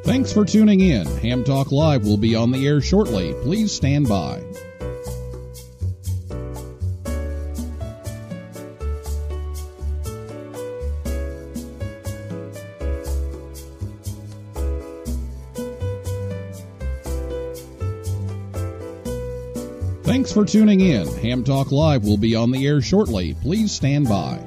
Thanks for tuning in. Ham Talk Live will be on the air shortly. Please stand by. Thanks for tuning in. Ham Talk Live will be on the air shortly. Please stand by.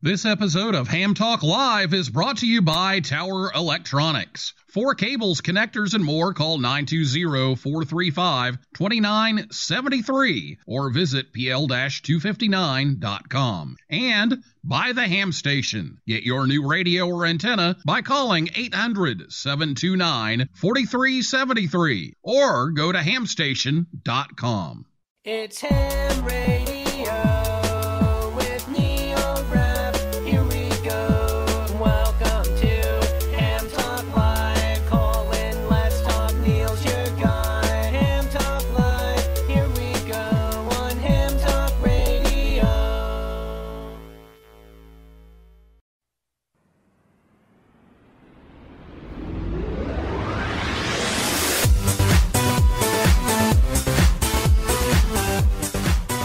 This episode of Ham Talk Live is brought to you by Tower Electronics. For cables, connectors, and more, call 920-435-2973 or visit pl-259.com. And by the Ham Station. Get your new radio or antenna by calling 800-729-4373 or go to hamstation.com. It's Ham Radio.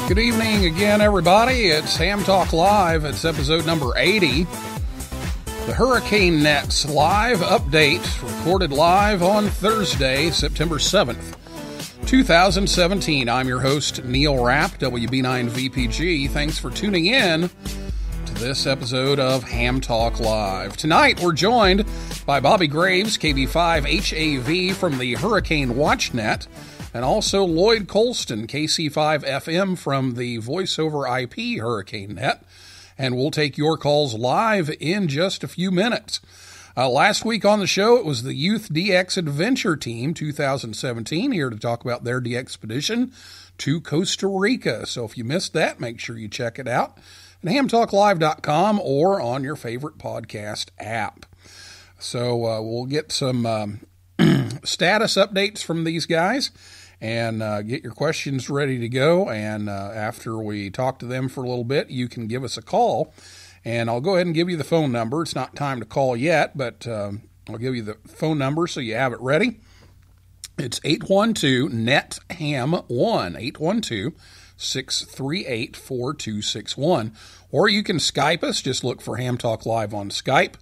Good evening again, everybody. It's Ham Talk Live. It's episode number 80. The Hurricane Net's live update, recorded live on Thursday, September 7th, 2017. I'm your host, Neil Rapp, WB9VPG. Thanks for tuning in to this episode of Ham Talk Live. Tonight, we're joined by Bobby Graves, KB5HAV from the Hurricane Watch Net, and also Lloyd Colston, KC5FM from the Voice over IP Hurricane Net. And we'll take your calls live in just a few minutes. Last week on the show, it was the Youth DX Adventure Team 2017, here to talk about their DXpedition to Costa Rica. So if you missed that, make sure you check it out at hamtalklive.com or on your favorite podcast app. So we'll get some status updates from these guys and get your questions ready to go. And after we talk to them for a little bit, you can give us a call. And I'll go ahead and give you the phone number. It's not time to call yet, but I'll give you the phone number so you have it ready. It's 812-NET-HAM-1, 812-638-4261. Or you can Skype us. Just look for Ham Talk Live on Skype.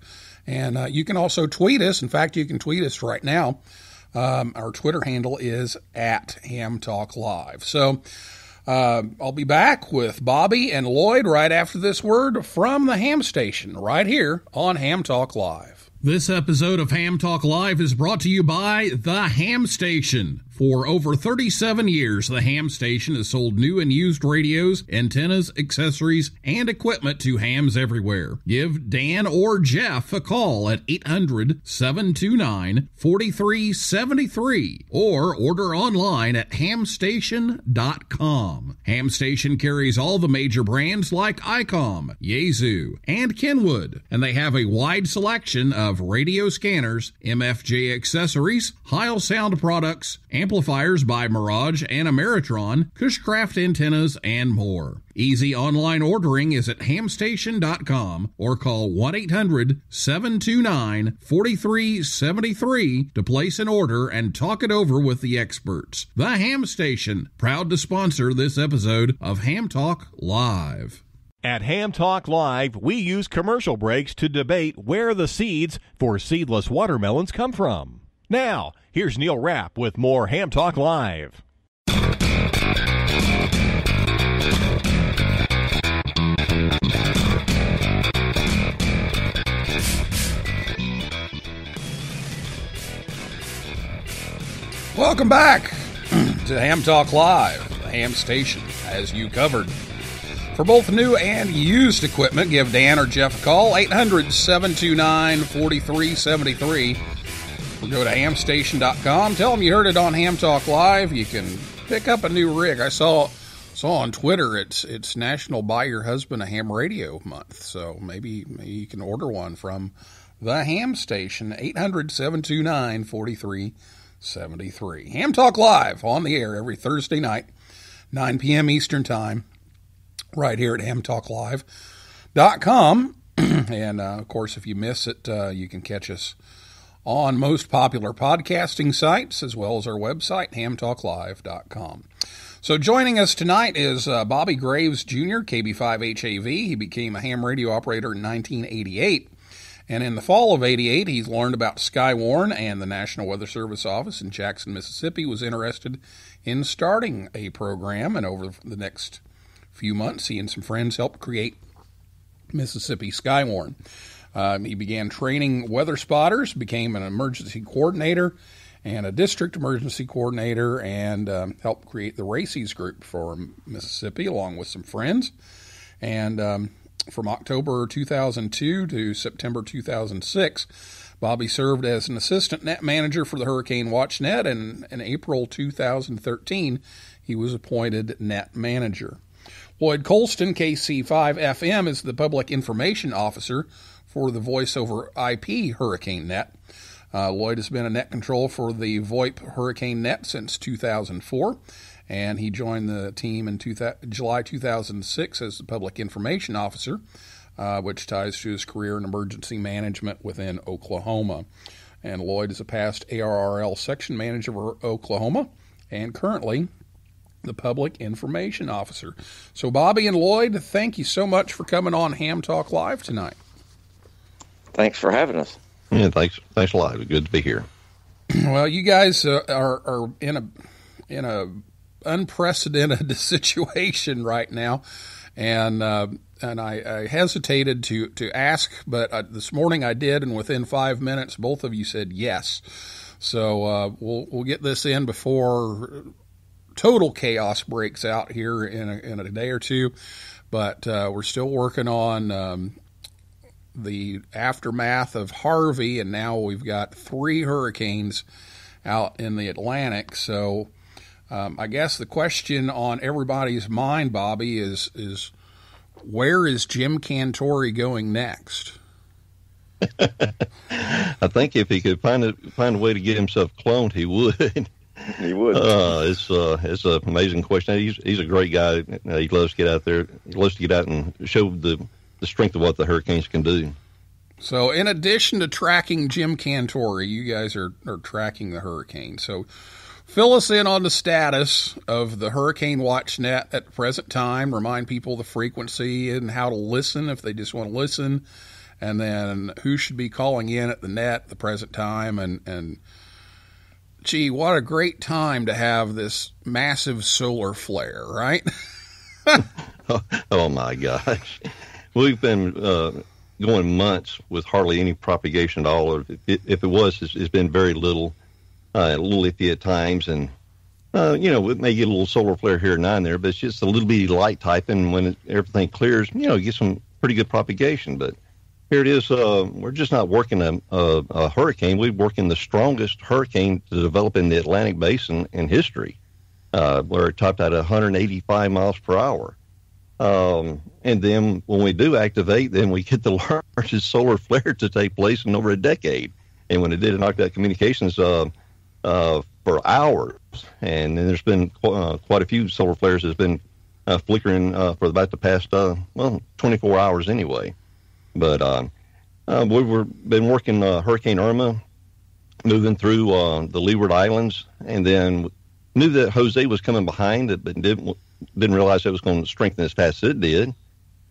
And you can also tweet us. In fact, you can tweet us right now. Our Twitter handle is @HamTalkLive. So I'll be back with Bobby and Lloyd right after this word from the Ham Station right here on Ham Talk Live. This episode of Ham Talk Live is brought to you by the Ham Station. For over 37 years, the Ham Station has sold new and used radios, antennas, accessories, and equipment to hams everywhere. Give Dan or Jeff a call at 800-729-4373 or order online at hamstation.com. Ham Station carries all the major brands like ICOM, Yaesu, and Kenwood, and they have a wide selection of radio scanners, MFJ accessories, Heil sound products, amplifiers by Mirage and Ameritron, Cushcraft antennas, and more. Easy online ordering is at hamstation.com or call 1-800-729-4373 to place an order and talk it over with the experts. The Ham Station, proud to sponsor this episode of Ham Talk Live. At Ham Talk Live, we use commercial breaks to debate where the seeds for seedless watermelons come from. Now, here's Neil Rapp with more Ham Talk Live. Welcome back to Ham Talk Live. The Ham Station has you covered. For both new and used equipment, give Dan or Jeff a call, 800-729-4373. Or go to hamstation.com. Tell them you heard it on Ham Talk Live. You can pick up a new rig. I saw on Twitter it's National Buy Your Husband a Ham Radio Month. So maybe you can order one from the Ham Station, 800-729-4373. Ham Talk Live on the air every Thursday night, 9 p.m. Eastern Time, right here at hamtalklive.com. And, of course, if you miss it, you can catch us on most popular podcasting sites, as well as our website, hamtalklive.com. So joining us tonight is Bobby Graves Jr., KB5HAV. He became a ham radio operator in 1988. And in the fall of 88, he's learned about Skywarn, and the National Weather Service office in Jackson, Mississippi was interested in starting a program. And over the next few months, he and some friends helped create Mississippi Skywarn. He began training weather spotters, became an emergency coordinator and a district emergency coordinator, and helped create the RACES group for Mississippi along with some friends. And from October 2002 to September 2006, Bobby served as an assistant net manager for the Hurricane Watch Net, and in April 2013, he was appointed net manager. Lloyd Colston, KC5FM, is the public information officer for the Voice over IP Hurricane Net. Lloyd has been a net control for the VoIP Hurricane Net since 2004, and he joined the team in July 2006 as the public information officer, which ties to his career in emergency management within Oklahoma. And Lloyd is a past ARRL section manager for Oklahoma and currently the public information officer. So Bobby and Lloyd, thank you so much for coming on Ham Talk Live tonight. Thanks for having us. Yeah, thanks a lot. Good to be here. Well, you guys are in a unprecedented situation right now, and I hesitated to ask, but this morning I did, and within 5 minutes, both of you said yes. So we'll get this in before total chaos breaks out here in a day or two, but we're still working on the aftermath of Harvey, and now we've got 3 hurricanes out in the Atlantic. So I guess the question on everybody's mind, Bobby, is where is Jim Cantore going next? I think if he could find a way to get himself cloned, he would. He would. It's an amazing question. He's a great guy. He loves to get out there. He loves to get out and show the strength of what the hurricanes can do. So in addition to tracking Jim Cantore, you guys are tracking the hurricane. So fill us in on the status of the Hurricane Watch Net at the present time. Remind people the frequency and how to listen if they just want to listen. And then who should be calling in at the net at the present time. And gee, what a great time to have this massive solar flare, right? Oh my gosh. We've been going months with hardly any propagation at all. Or if it was, it's been very little, a little iffy at times. And, it may get a little solar flare here and there, but it's just a little bitty light type. And when everything clears, you get some pretty good propagation. But here it is. We're just not working a hurricane. We're working the strongest hurricane to develop in the Atlantic Basin in history, where it topped at 185 miles per hour. And then when we do activate, then we get the largest solar flare to take place in over a decade. And when it did, it knocked out communications for hours. And then there's been quite a few solar flares that's been flickering for about the past 24 hours anyway. But we've been working Hurricane Irma, moving through the Leeward Islands, and then knew that Jose was coming behind it, but didn't realize it was going to strengthen as fast as it did.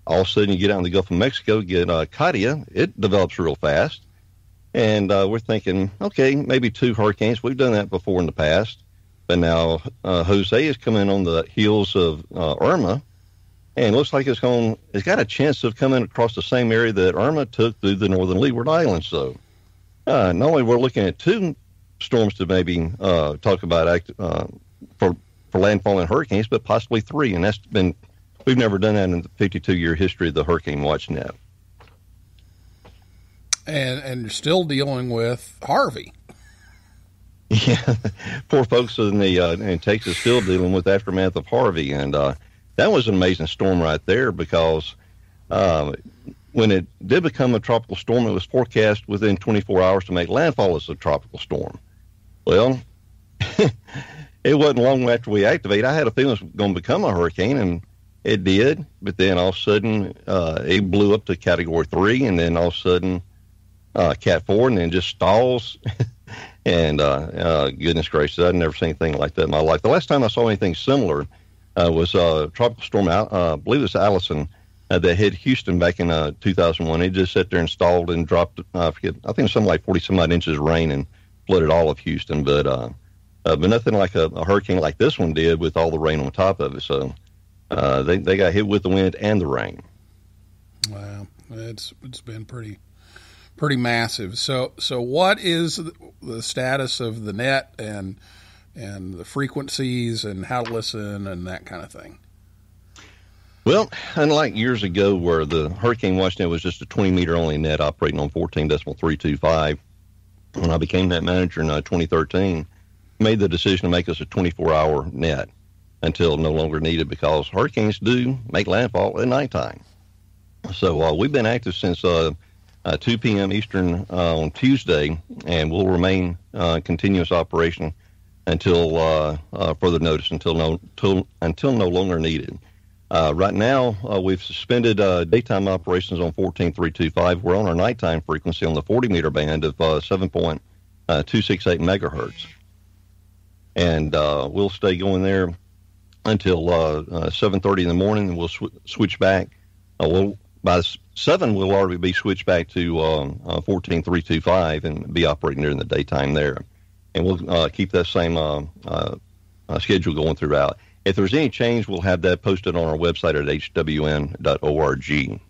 All of a sudden, you get out in the Gulf of Mexico, get Katia. It develops real fast. And we're thinking, okay, maybe 2 hurricanes. We've done that before in the past. But now Jose is coming on the heels of Irma, and it looks like it's got a chance of coming across the same area that Irma took through the northern Leeward Islands. So not only we're looking at 2 storms to maybe talk about for landfalling hurricanes, but possibly 3, and we've never done that in the 52-year history of the Hurricane Watch Net. And you're still dealing with Harvey. Yeah, poor folks in Texas still dealing with the aftermath of Harvey, and that was an amazing storm right there because when it did become a tropical storm, it was forecast within 24 hours to make landfall as a tropical storm. Well, it wasn't long after we activated. I had a feeling it was going to become a hurricane, and It did, but then all of a sudden it blew up to Category 3, and then all of a sudden Cat 4, and then just stalls. And goodness gracious, I'd never seen anything like that in my life. The last time I saw anything similar was Tropical Storm, I believe it was Allison, that hit Houston back in 2001. It just sat there and stalled and dropped, I think it was something like 40-some-odd inches of rain and flooded all of Houston. But nothing like a hurricane like this one did with all the rain on top of it. So they got hit with the wind and the rain. Wow, it's been pretty massive. So what is the status of the net and the frequencies and how to listen and that kind of thing? Well, unlike years ago where the Hurricane Watch Net was just a 20-meter only net operating on 14.325, when I became net manager in 2013, made the decision to make us a 24-hour net until no longer needed, because hurricanes do make landfall at nighttime. So we've been active since 2 p.m. Eastern on Tuesday, and we'll remain continuous operation until further notice, until no longer needed. Right now, we've suspended daytime operations on 14.325. We're on our nighttime frequency on the 40-meter band of 7.268 megahertz. And we'll stay going there until 7:30 in the morning, and we'll switch back. By 7, we'll already be switched back to 14.325 and be operating during the daytime there. And we'll keep that same schedule going throughout. If there's any change, we'll have that posted on our website at hwn.org.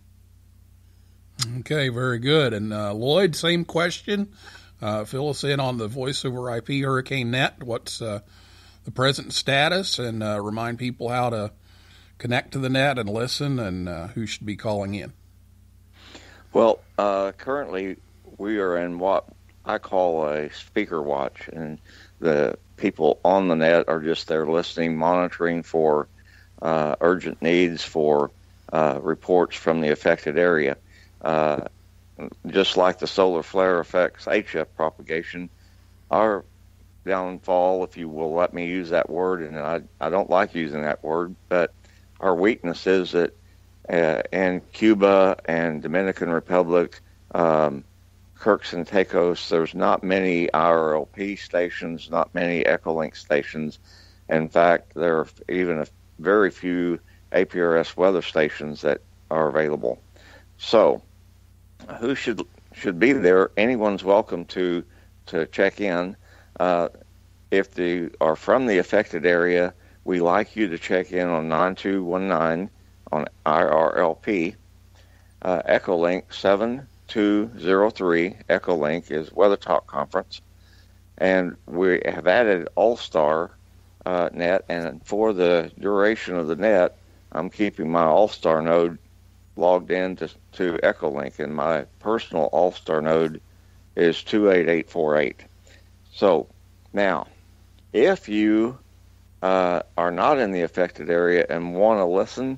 Okay, very good. And Lloyd, same question. Fill us in on the Voice over IP Hurricane Net. What's the present status, and remind people how to connect to the net and listen, and who should be calling in. Well, currently we are in what I call a speaker watch, and the people on the net are just there listening, monitoring for urgent needs, for reports from the affected area. Just like the solar flare affects HF propagation, our downfall, if you will let me use that word, and I don't like using that word, but our weakness is that in Cuba and Dominican Republic, Kirks and Tecos, there's not many IRLP stations, not many Echolink stations. In fact, there are even very few APRS weather stations that are available. So, who should be there? Anyone's welcome to check in. If they are from the affected area, we like you to check in on 9219 on IRLP. Echolink 7203, Echolink is Weather Talk Conference. And we have added All-Star net, and for the duration of the net, I'm keeping my All-Star node logged in to Echolink, and my personal All-Star node is 28848. So now, if you are not in the affected area and want to listen,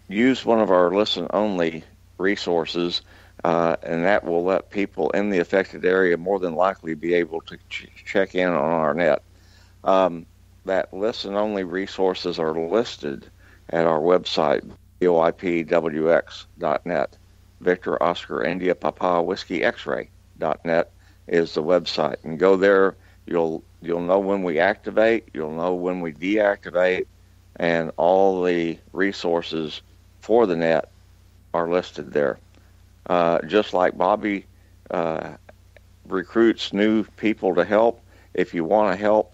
use one of our listen-only resources, and that will let people in the affected area more than likely be able to check in on our net. That listen-only resources are listed at our website, VoIPWX.net. Victor Oscar India Papa Whiskey X-ray.net is the website. And go there, you'll know when we activate, you'll know when we deactivate, and all the resources for the net are listed there. Just like Bobby recruits new people to help, if you want to help,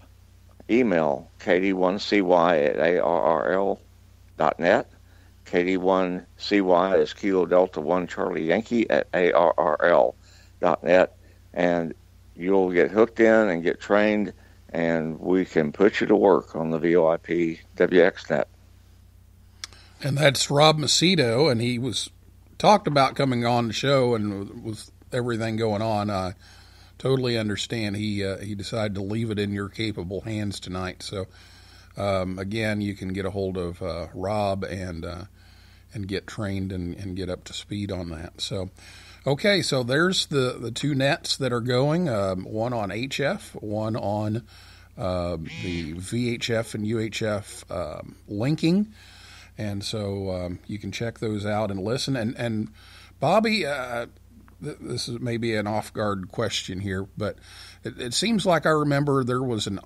email KD1CY@ARRL.net. KD1CY is Kilo Delta 1 Charlie Yankee at ARRL.net, and you'll get hooked in and get trained, and we can put you to work on the VoIP WXNet. And that's Rob Macedo, and he was talked about coming on the show, and with everything going on, I totally understand. He decided to leave it in your capable hands tonight. So again, you can get a hold of Rob and get trained and get up to speed on that. So okay, so there's the two nets that are going, one on HF, one on the VHF and UHF linking. And so you can check those out and listen. And Bobby, this is maybe an off-guard question here, but it seems like I remember there was an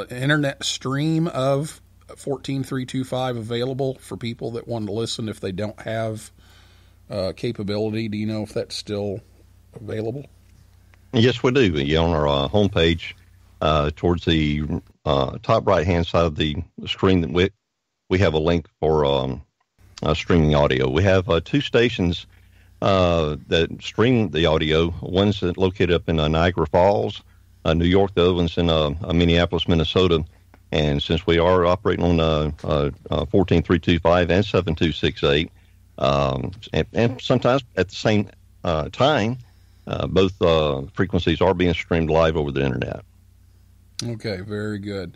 internet stream of 14325 available for people that want to listen if they don't have capability. Do you know if that's still available? Yes, we do. Yeah, on our homepage, towards the top right-hand side of the screen, that we have a link for streaming audio. We have 2 stations that stream the audio. One's located up in Niagara Falls, New York. The other one's in Minneapolis, Minnesota. And since we are operating on 14325 and 7268, and sometimes at the same time, both frequencies are being streamed live over the internet. Okay, very good.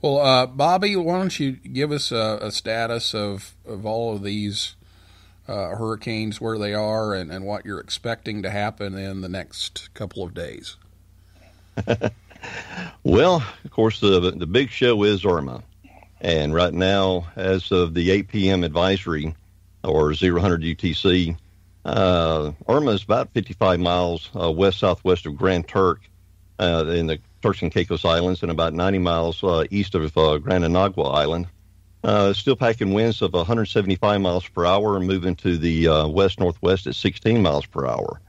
Well, Bobby, why don't you give us a status of all of these hurricanes, where they are, and what you're expecting to happen in the next couple of days? Well, of course, the big show is Irma. And right now, as of the 8 p.m. advisory, or 0100 UTC, Irma is about 55 miles west-southwest of Grand Turk in the Turks and Caicos Islands, and about 90 miles east of Grand Anagua Island. Still packing winds of 175 miles per hour and moving to the west-northwest at 16 miles per hour.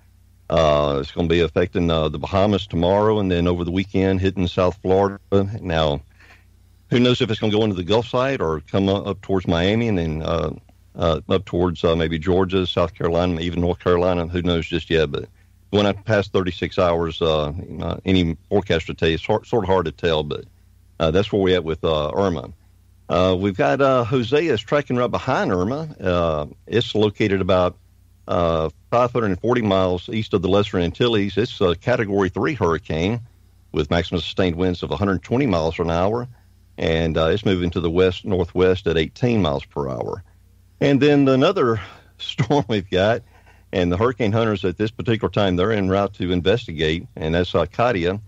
It's going to be affecting the Bahamas tomorrow, and then over the weekend hitting South Florida. Now, who knows if it's going to go into the Gulf side or come up towards Miami, and then up towards maybe Georgia, South Carolina, even North Carolina. Who knows just yet? But going up past 36 hours, any forecaster tell you it's sort of hard to tell. But that's where we're at with Irma. We've got Hosea is tracking right behind Irma. It's located about 540 miles east of the Lesser Antilles. It's a Category 3 hurricane with maximum sustained winds of 120 miles an hour, and it's moving to the west-northwest at 18 miles per hour. And then another storm we've got, and the hurricane hunters at this particular time, they're en route to investigate, and that's Katia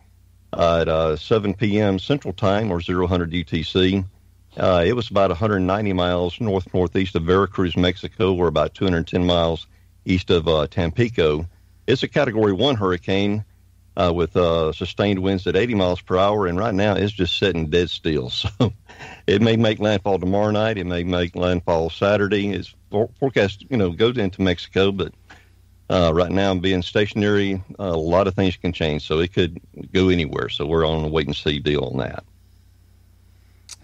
at 7 p.m. Central Time, or 0100 UTC. It was about 190 miles northeast of Veracruz, Mexico, or about 210 miles east of Tampico. It's a Category 1 hurricane with sustained winds at 80 miles per hour, and right now it's just sitting dead still. So it may make landfall tomorrow night. It may make landfall Saturday. It's forecast, goes into Mexico, but right now being stationary, a lot of things can change, so it could go anywhere. So we're on a wait-and-see deal on that.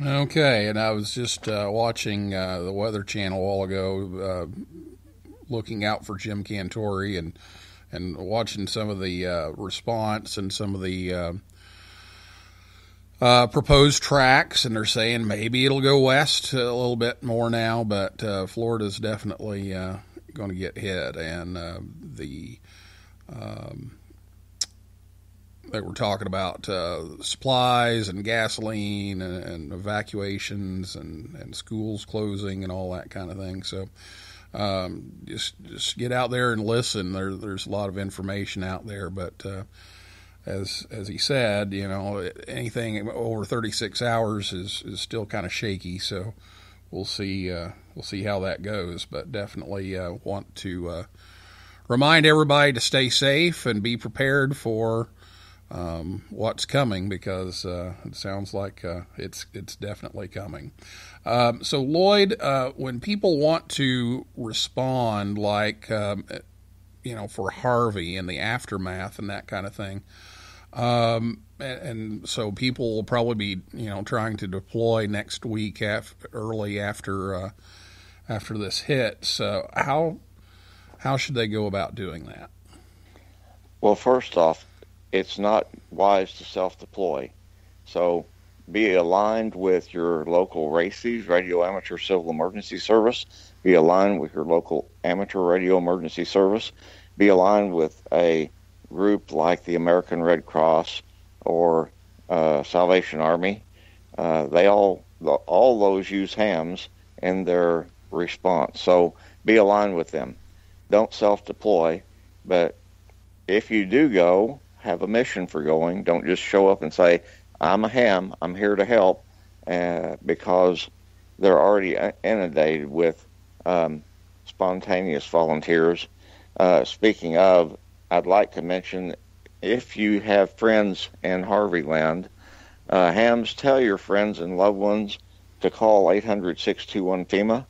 Okay, and I was just watching the Weather Channel a while ago, looking out for Jim Cantori and watching some of the response and some of the proposed tracks, and they're saying maybe it'll go west a little bit more now, but Florida's definitely going to get hit, and they were talking about supplies and gasoline and evacuations and schools closing and all that kind of thing. So just get out there and listen. There's a lot of information out there, but as he said, anything over 36 hours is still kind of shaky. So we'll see how that goes. But definitely want to remind everybody to stay safe and be prepared for what's coming, because it sounds like it's definitely coming. So Lloyd, when people want to respond, like for Harvey and the aftermath and that kind of thing, and so people will probably be trying to deploy next week early after this hits. So how should they go about doing that? Well, first off, it's not wise to self-deploy. So be aligned with your local RACES, Radio Amateur Civil Emergency Service. Be aligned with your local Amateur Radio Emergency Service. Be aligned with a group like the American Red Cross or Salvation Army. They all those use hams in their response. So be aligned with them. Don't self-deploy, but if you do go, have a mission for going. Don't just show up and say, I'm a ham, I'm here to help, because they're already inundated with spontaneous volunteers. Speaking of, I'd like to mention, if you have friends in Harvey Land, hams, tell your friends and loved ones to call 800-621-FEMA.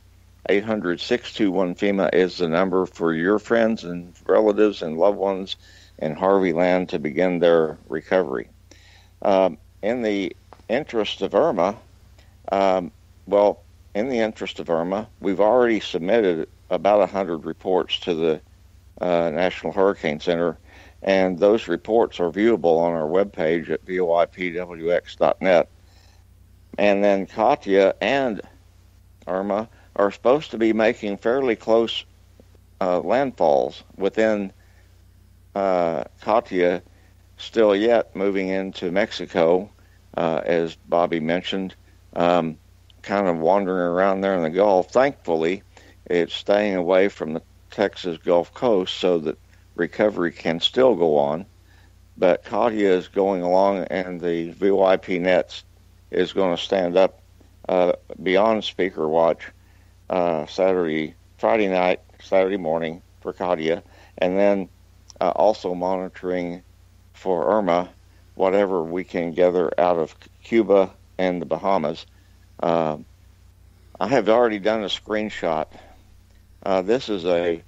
800-621-FEMA is the number for your friends and relatives and loved ones in Harvey Land to begin their recovery. In the interest of Irma, we've already submitted about 100 reports to the National Hurricane Center, and those reports are viewable on our webpage at voipwx.net. And then Katia and Irma are supposed to be making fairly close landfalls within Katia, still yet moving into Mexico, as Bobby mentioned, kind of wandering around there in the Gulf. Thankfully, it's staying away from the Texas Gulf Coast so that recovery can still go on. But Katia is going along, and the VoIP Net is going to stand up beyond Speaker Watch Friday night, Saturday morning for Katia, and then also monitoring for Irma, whatever we can gather out of Cuba and the Bahamas. I have already done a screenshot. This is a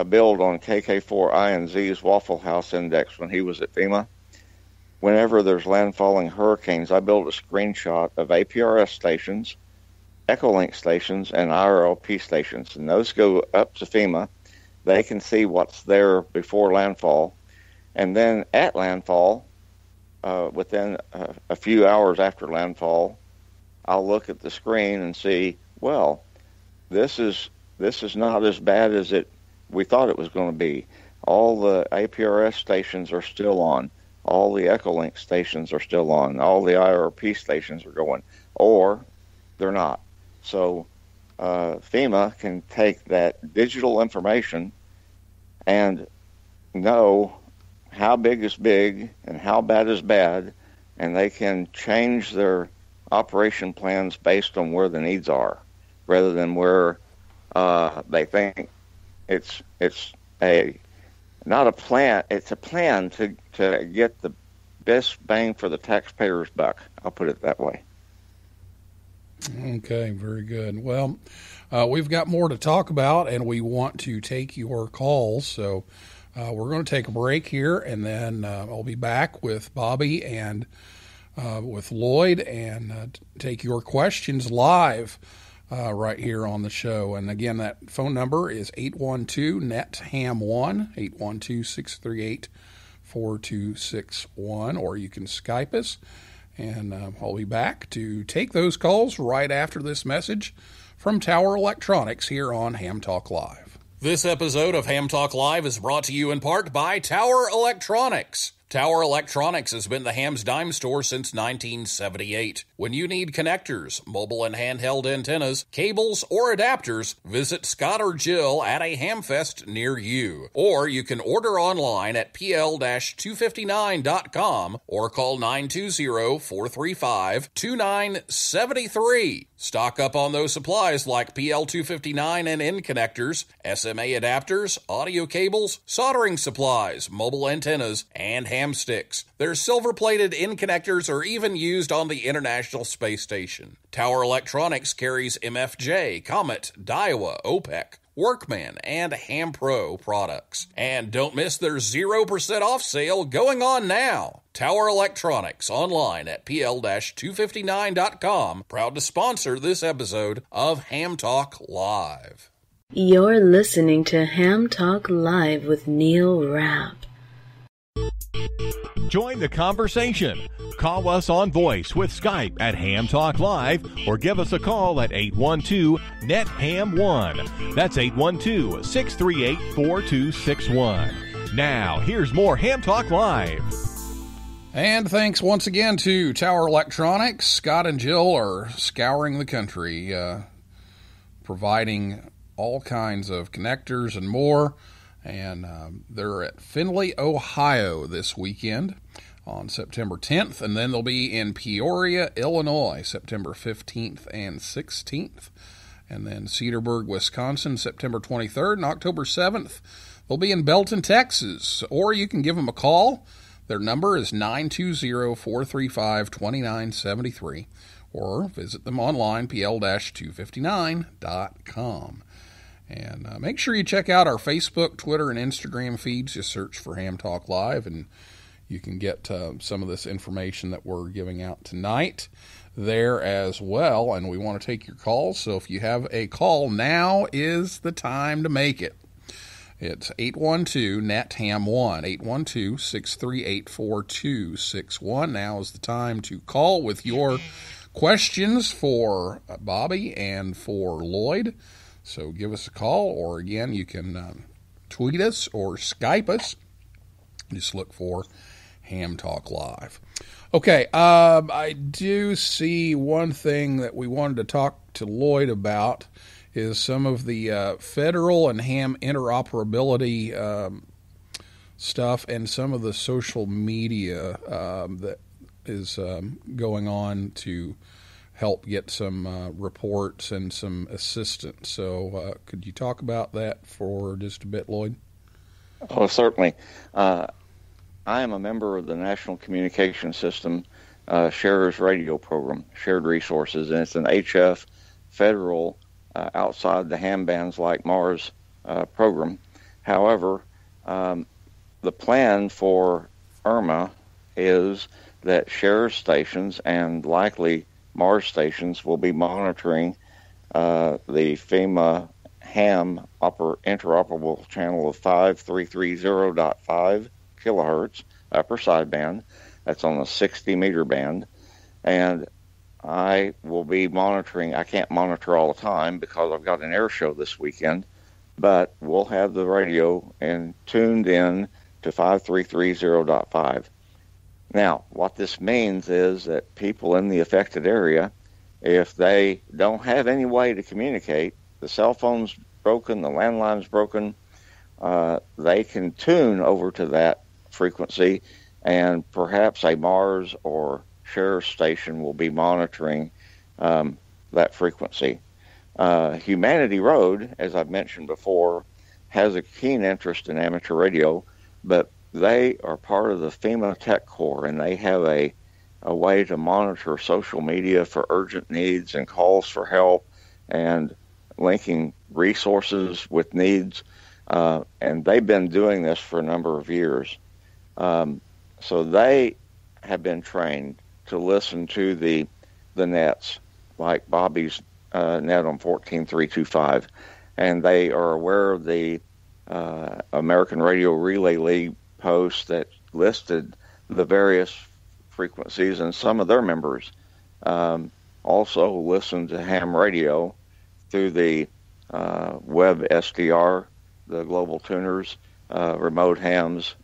build on KK4INZ's Waffle House Index when he was at FEMA. Whenever there's landfalling hurricanes, I build a screenshot of APRS stations, Echolink stations, and IRLP stations, and those go up to FEMA. They can see what's there before landfall, and then at landfall, within a few hours after landfall, I'll look at the screen and see, well, this is not as bad as we thought it was going to be. All the APRS stations are still on. All the Echolink stations are still on. All the IRP stations are going, or they're not. So FEMA can take that digital information and know how big is big and how bad is bad, and they can change their operation plans based on where the needs are, rather than where they think it's not a plan. It's a plan to get the best bang for the taxpayer's buck. I'll put it that way. Okay, very good. Well, we've got more to talk about, and we want to take your calls. So we're going to take a break here, and then I'll be back with Bobby and with Lloyd and take your questions live right here on the show. And again, that phone number is 812-NET-HAM1, 812-638-4261, or you can Skype us. And I'll be back to take those calls right after this message from Tower Electronics here on Ham Talk Live. This episode of Ham Talk Live is brought to you in part by Tower Electronics. Tower Electronics has been the Ham's dime store since 1978. When you need connectors, mobile and handheld antennas, cables, or adapters, visit Scott or Jill at a Hamfest near you. Or you can order online at pl-259.com or call 920-435-2973. Stock up on those supplies like PL259 and N connectors, SMA adapters, audio cables, soldering supplies, mobile antennas, and ham sticks. Their silver-plated N connectors are even used on the International Space Station. Tower Electronics carries MFJ, Comet, Daiwa, OPEC, Workman, and Ham Pro products. And don't miss their 0% off sale going on now. Tower Electronics, online at pl-259.com, proud to sponsor this episode of Ham Talk Live. You're listening to Ham Talk Live with Neil Rapp. Join the conversation. Call us on voice with Skype at Ham Talk Live, or give us a call at 812-NET-HAM1. That's 812-638-4261. Now, here's more Ham Talk Live. And thanks once again to Tower Electronics. Scott and Jill are scouring the country, providing all kinds of connectors and more. And they're at Findlay, Ohio this weekend on September 10th, and then they'll be in Peoria, Illinois, September 15th and 16th. And then Cedarburg, Wisconsin, September 23rd, and October 7th. They'll be in Belton, Texas, or you can give them a call. Their number is 920-435-2973, or visit them online, pl-259.com. And make sure you check out our Facebook, Twitter, and Instagram feeds. Just search for Ham Talk Live, and you can get some of this information that we're giving out tonight there as well. And we want to take your calls, so if you have a call, now is the time to make it. It's 812-NET-HAM1, 812-638-4261. Now is the time to call with your questions for Bobby and for Lloyd. So give us a call, or again, you can tweet us or Skype us. Just look for Ham Talk Live. Okay, I do see one thing that we wanted to talk to Lloyd about is some of the federal and ham interoperability stuff and some of the social media that is going on to help get some reports and some assistance. So could you talk about that for just a bit, Lloyd? Oh, certainly. I am a member of the National Communication System Sharers Radio Program, Shared Resources, and it's an HF federal outside the ham bands like Mars program. However, the plan for IRMA is that share stations and likely Mars stations will be monitoring the FEMA ham interoperable channel of 5330.5 kilohertz upper sideband. That's on the 60-meter band. And I will be monitoring. I can't monitor all the time because I've got an air show this weekend, but we'll have the radio and tuned in to 5330.5. Now, what this means is that people in the affected area, if they don't have any way to communicate, the cell phone's broken, the landline's broken, they can tune over to that frequency, and perhaps a Mars or Share station will be monitoring that frequency. Humanity Road, as I've mentioned before, has a keen interest in amateur radio, but they are part of the FEMA Tech Corps, and they have a way to monitor social media for urgent needs and calls for help and linking resources with needs. And they've been doing this for a number of years. So they have been trained to listen to the nets, like Bobby's net on 14325, and they are aware of the American Radio Relay League posts that listed the various frequencies, and some of their members also listen to ham radio through the web SDR, the global tuners, remote hams,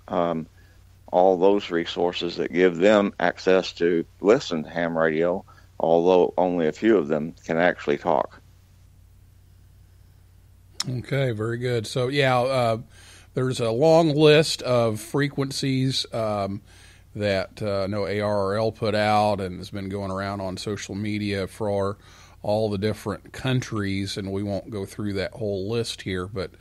all those resources that give them access to listen to ham radio, although only a few of them can actually talk. Okay, very good. So, there's a long list of frequencies that no ARRL put out and has been going around on social media for all the different countries, and we won't go through that whole list here, but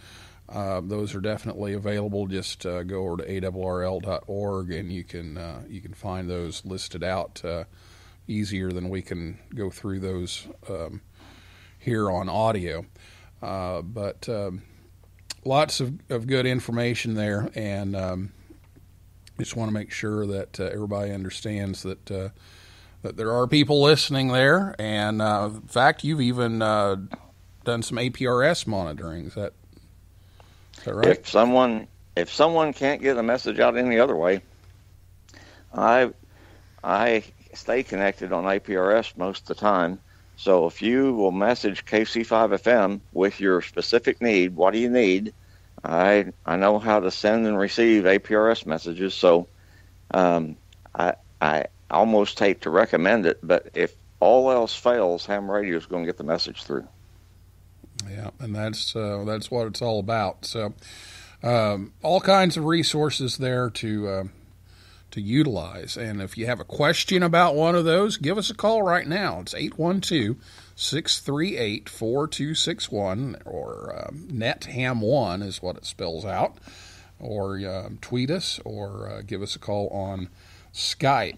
those are definitely available. Just go over to awrl.org, and you can find those listed out easier than we can go through those here on audio. But lots of good information there, and just want to make sure that everybody understands that that there are people listening there. And in fact, you've even done some APRS monitoring. Is that right? If someone can't get a message out any other way, I stay connected on APRS most of the time. So if you will message KC5FM with your specific need, what do you need? I know how to send and receive APRS messages, so I almost hate to recommend it, but if all else fails, ham radio is going to get the message through. Yeah, and that's what it's all about. So all kinds of resources there to to utilize. And if you have a question about one of those, give us a call right now. It's 812-638-4261, or NetHam1 is what it spells out. Or tweet us, or give us a call on Skype.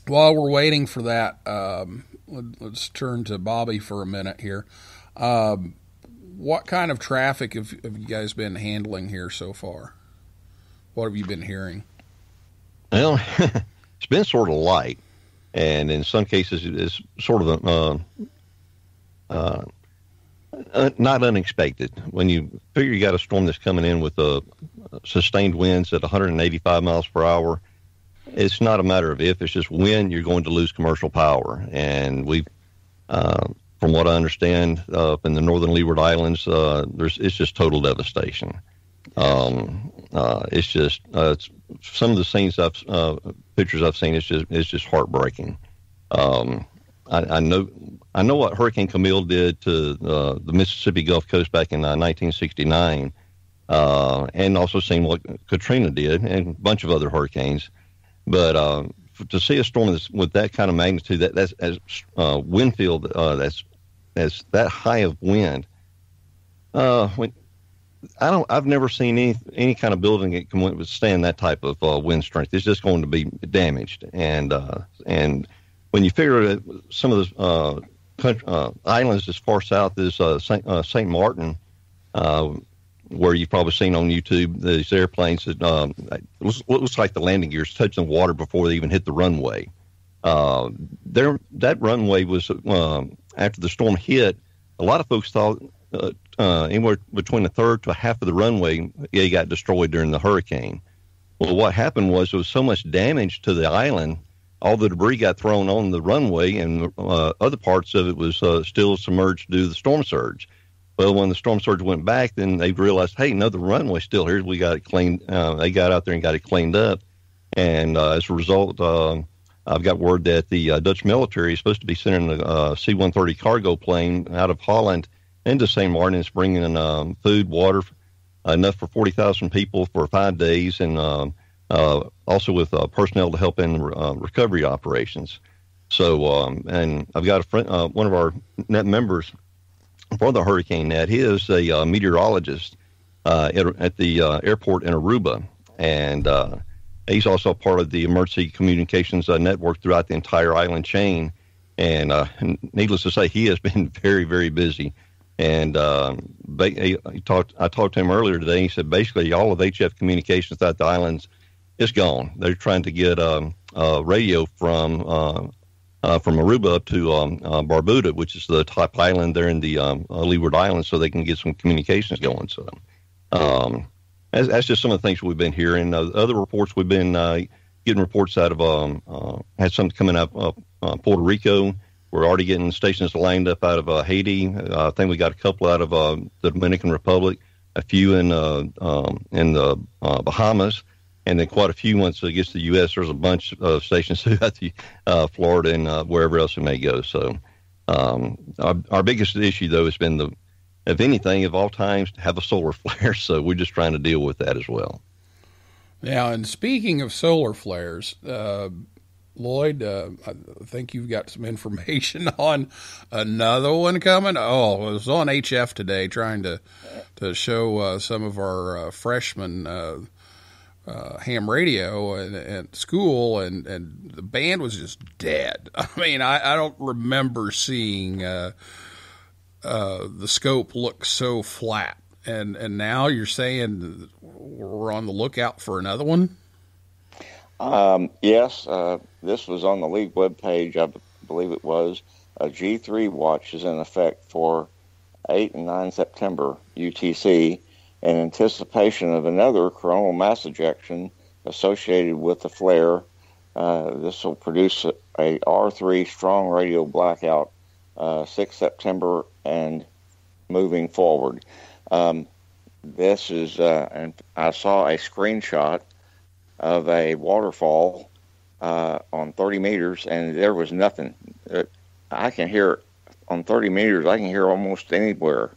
While we're waiting for that, let's turn to Bobby for a minute here. What kind of traffic have you guys been handling here so far? What have you been hearing? Well, it's been sort of light, and in some cases it's sort of not unexpected. When you figure you got a storm that's coming in with sustained winds at 185 miles per hour, it's not a matter of if, it's just when you're going to lose commercial power. And we've, from what I understand, up in the northern Leeward Islands, it's just total devastation. It's just some of the scenes pictures I've seen. It's just heartbreaking. I know what Hurricane Camille did to the Mississippi Gulf Coast back in 1969, and also seen what Katrina did and a bunch of other hurricanes. But to see a storm with that kind of magnitude, that's as wind field, that's that high of wind. I've never seen any kind of building that can withstand that type of wind strength. It's just going to be damaged. And when you figure that some of the islands as far south as St. Martin, where you've probably seen on YouTube these airplanes that looks like the landing gears touching the water before they even hit the runway. That runway was after the storm hit. A lot of folks thought anywhere between a third to a half of the runway got destroyed during the hurricane. Well, what happened was there was so much damage to the island, all the debris got thrown on the runway, and other parts of it was still submerged due to the storm surge. Well, when the storm surge went back, then they realized, hey, no, the runway's still here. We got it cleaned. They got out there and got it cleaned up. And as a result, I've got word that the Dutch military is supposed to be sending a C-130 cargo plane out of Holland into St. Martin. It's bringing in food, water, enough for 40,000 people for 5 days, and also with personnel to help in recovery operations. So, and I've got a friend, one of our net members for the Hurricane Net. He is a meteorologist at the airport in Aruba, and he's also part of the emergency communications network throughout the entire island chain. And needless to say, he has been very, very busy. And I talked to him earlier today. He said basically all of HF communications throughout the islands is gone. They're trying to get radio from Aruba up to Barbuda, which is the top island there in the Leeward Islands, so they can get some communications going. So that's just some of the things we've been hearing. Other reports, we've been getting reports out of, had something coming up Puerto Rico. We're already getting stations lined up out of Haiti. I think we got a couple out of the Dominican Republic, a few in the Bahamas, and then quite a few once it gets to the U.S. There's a bunch of stations throughout the Florida and wherever else it may go. So our biggest issue, though, has been if anything, of all times, to have a solar flare. So we're just trying to deal with that as well. Now, and speaking of solar flares, Lloyd, I think you've got some information on another one coming. Oh, I was on HF today trying to show some of our freshmen ham radio at school, and the band was just dead. I mean, I don't remember seeing the scope look so flat. And now you're saying we're on the lookout for another one? Yes, this was on the league webpage, I believe it was. A G3 watch is in effect for 8 and 9 September UTC in anticipation of another coronal mass ejection associated with the flare. This will produce a R3 strong radio blackout 6 September and moving forward. This is, and I saw a screenshot of a waterfall on 30 meters, and there was nothing. I can hear on 30 meters, I can hear almost anywhere,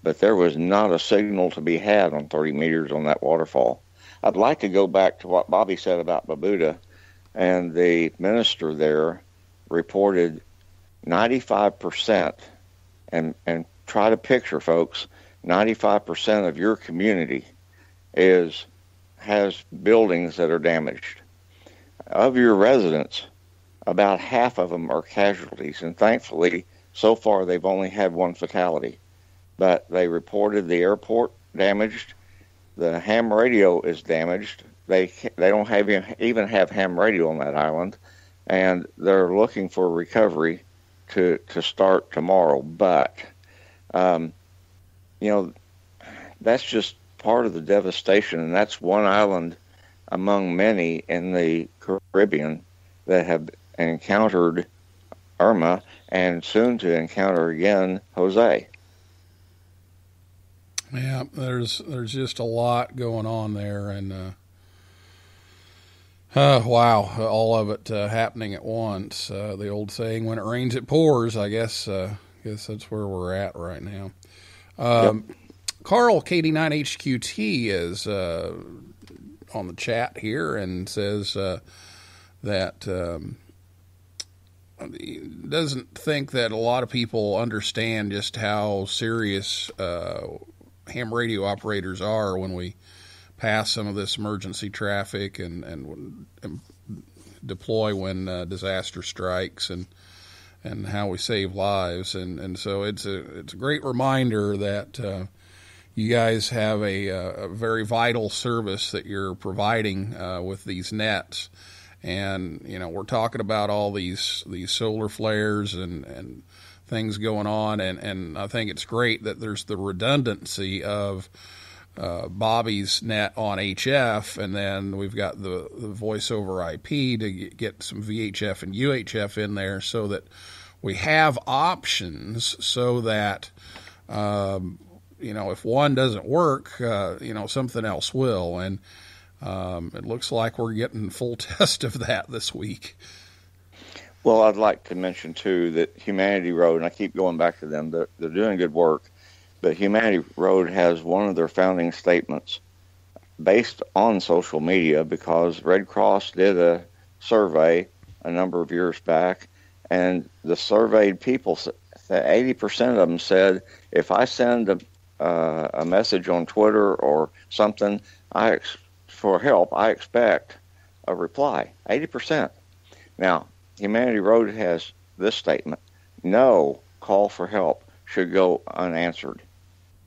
but there was not a signal to be had on 30 meters on that waterfall. I'd like to go back to what Bobby said about Barbuda, and the minister there reported 95%, and try to picture, folks, 95% of your community has buildings that are damaged. Of your residents, about half of them are casualties, and thankfully, so far they've only had one fatality. But they reported the airport damaged, the ham radio is damaged. They don't even have ham radio on that island, and they're looking for recovery to start tomorrow. But that's just part of the devastation, and that's one island among many in the Caribbean that have encountered Irma and soon to encounter again Jose. Yeah, there's just a lot going on there, and wow, all of it happening at once. The old saying, "When it rains, it pours." I guess that's where we're at right now. Yep. Carl KD9HQT is on the chat here and says that he doesn't think that a lot of people understand just how serious ham radio operators are when we pass some of this emergency traffic and deploy when disaster strikes, and how we save lives. And so it's a great reminder that you guys have a very vital service that you're providing with these nets. And, we're talking about all these solar flares and things going on, and I think it's great that there's the redundancy of Bobby's net on HF, and then we've got the voice over IP to get some VHF and UHF in there, so that we have options, so that if one doesn't work, something else will. And it looks like we're getting full test of that this week. Well, I'd like to mention, too, that Humanity Road, and I keep going back to them, they're doing good work, but Humanity Road has one of their founding statements based on social media, because Red Cross did a survey a number of years back, and the surveyed people, 80% of them said, if I send a message on Twitter or something for help, I expect a reply. 80%. Now, Humanity Road has this statement: no call for help should go unanswered.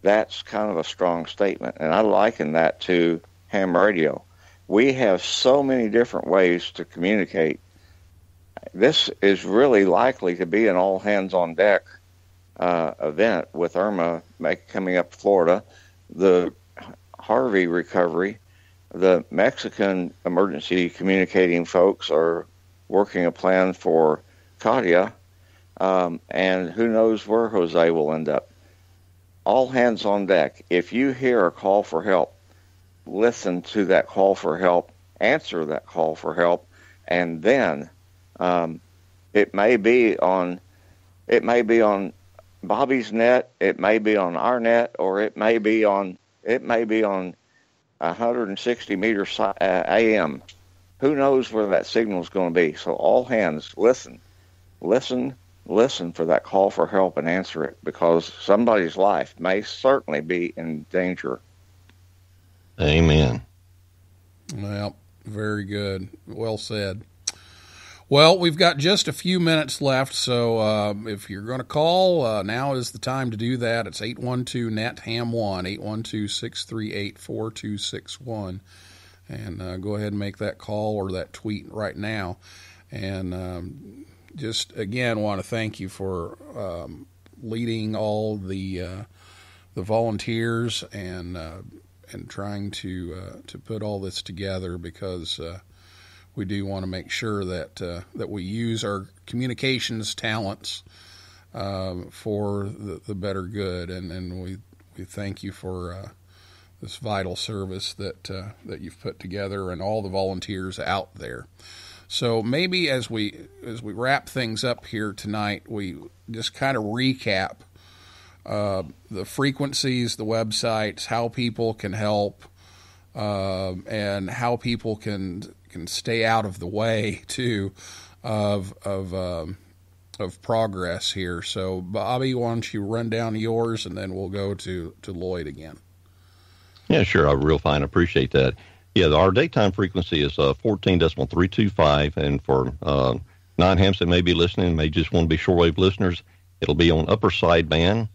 That's kind of a strong statement, and I liken that to ham radio. We have so many different ways to communicate. This is really likely to be an all-hands-on-deck event with Irma coming up Florida, the Harvey recovery. The Mexican emergency communicating folks are working a plan for Katia, and who knows where Jose will end up. All hands on deck. If you hear a call for help, listen to that call for help, answer that call for help, and then it may be on Bobby's net, it may be on our net, or it may be on 160 meters AM. Who knows where that signal is going to be? So all hands, listen for that call for help and answer it, because somebody's life may certainly be in danger. Amen. Well, very good. Well said. Well, we've got just a few minutes left, so if you're going to call, now is the time to do that. It's 812-NET-HAM1, 812-638-4261. And go ahead and make that call or that tweet right now. And just, again, want to thank you for leading all the volunteers and trying to put all this together, because we do want to make sure that we use our communications talents for the better good, and we thank you for this vital service that you've put together, and all the volunteers out there. So maybe as we wrap things up here tonight, we just kind of recap the frequencies, the websites, how people can help, and how people can stay out of the way too of progress here. So, Bobby, why don't you run down yours, and then we'll go to Lloyd again. Yeah, sure. I real fine. Appreciate that. Yeah, our daytime frequency is 14.325, and for non-hams that may be listening, may just want to be shortwave listeners, it'll be on upper sideband.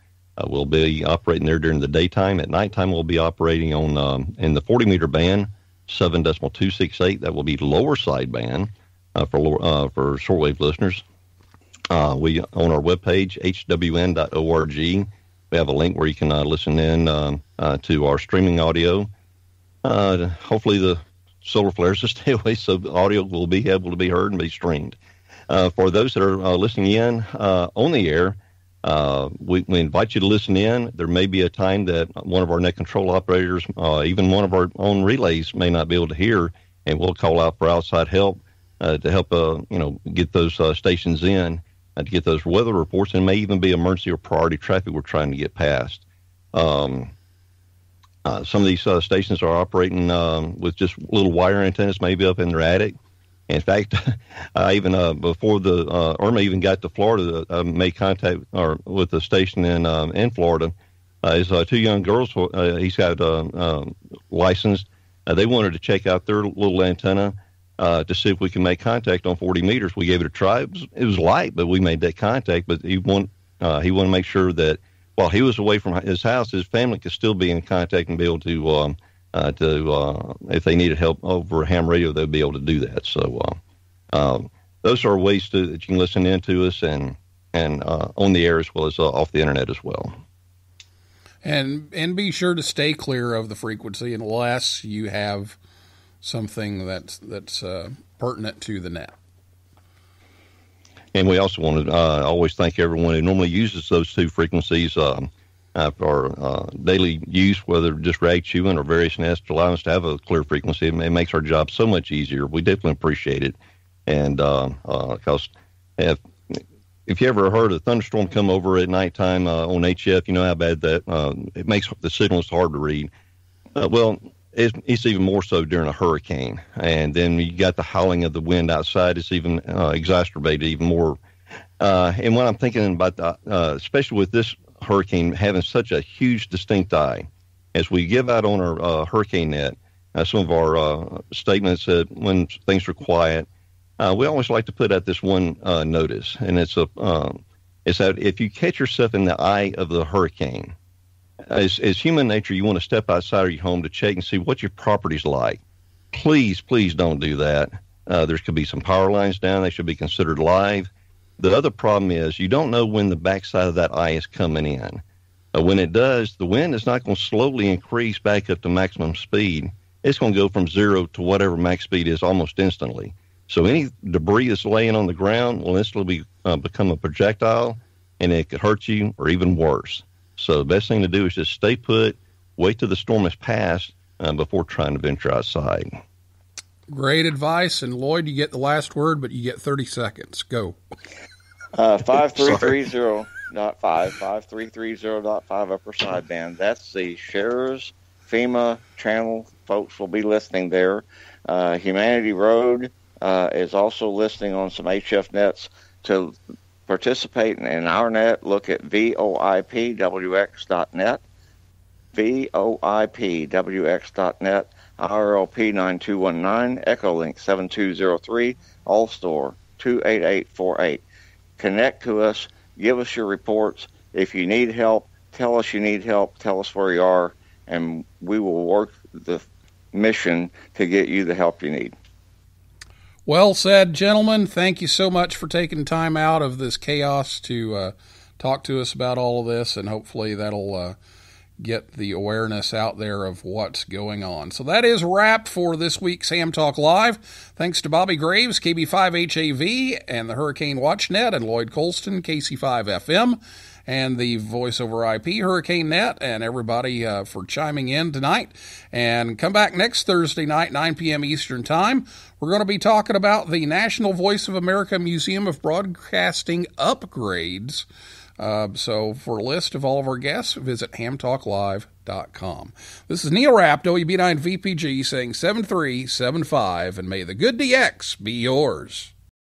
We'll be operating there during the daytime. At nighttime, we'll be operating on in the 40-meter band, 7.268. That will be lower sideband for shortwave listeners. We on our webpage, hwn.org, we have a link where you can listen in to our streaming audio. Hopefully the solar flares will stay away so the audio will be able to be heard and be streamed. For those that are listening in on the air, we invite you to listen in. There may be a time that one of our net control operators, even one of our own relays, may not be able to hear, and we'll call out for outside help to help get those stations in, to get those weather reports, and may even be emergency or priority traffic we're trying to get past. Some of these stations are operating with just little wire antennas, maybe up in their attic. In fact, I even before the Irma even got to Florida, I made contact with the station in Florida. Is two young girls. He's got licensed. They wanted to check out their little antenna to see if we can make contact on 40 meters. We gave it a try. It was light, but we made that contact. But he wanted to make sure that while he was away from his house, his family could still be in contact and be able to if they needed help over ham radio, they'd be able to do that. So those are ways that you can listen in to us and on the air as well as off the internet as well. And be sure to stay clear of the frequency unless you have something that's pertinent to the net. And we also want to always thank everyone who normally uses those two frequencies for daily use, whether just rag chewing or various nests, to allow us to have a clear frequency. It makes our job so much easier. We definitely appreciate it. And because if you ever heard a thunderstorm come over at nighttime on HF, you know how bad that it makes the signals hard to read. Well, it's even more so during a hurricane. And then you got the howling of the wind outside. It's even exacerbated even more. And when I'm thinking about especially with this hurricane having such a huge distinct eye, as we give out on our hurricane net, some of our statements that when things are quiet, we always like to put out this one notice, and it's that if you catch yourself in the eye of the hurricane, as human nature, you want to step outside of your home to check and see what your property's like. Please don't do that. There could be some power lines down. They should be considered live. The other problem is you don't know when the backside of that eye is coming in. When it does, the wind is not going to slowly increase back up to maximum speed. It's going to go from 0 to whatever max speed is almost instantly. So any debris that's laying on the ground will instantly become a projectile, and it could hurt you or even worse. So the best thing to do is just stay put, wait till the storm has passed before trying to venture outside. Great advice. And Lloyd, you get the last word, but you get 30 seconds. Go. 5330.5, 5330.5 upper sideband. That's the Shares FEMA channel. Folks will be listening there. Humanity Road is also listening on some HF nets. To participate in our net, look at VoIPWX.net, VoIPWX.net, RLP 9219, Echolink 7203, Allstore 28848. Connect to us, give us your reports. If you need help, tell us you need help, tell us where you are, and we will work the mission to get you the help you need. Well said, gentlemen. Thank you so much for taking time out of this chaos to talk to us about all of this, and hopefully that'll get the awareness out there of what's going on. So that is wrapped for this week's Ham Talk Live. Thanks to Bobby Graves, KB5HAV, and the Hurricane Watch Net, and Lloyd Colston, KC5FM, and the Voice over IP Hurricane Net, and everybody for chiming in tonight. And come back next Thursday night, 9 p.m. Eastern Time. We're going to be talking about the National Voice of America Museum of Broadcasting upgrades So for a list of all of our guests, visit hamtalklive.com. This is Neil Rapp, WB9 VPG, saying 7375, and may the good DX be yours.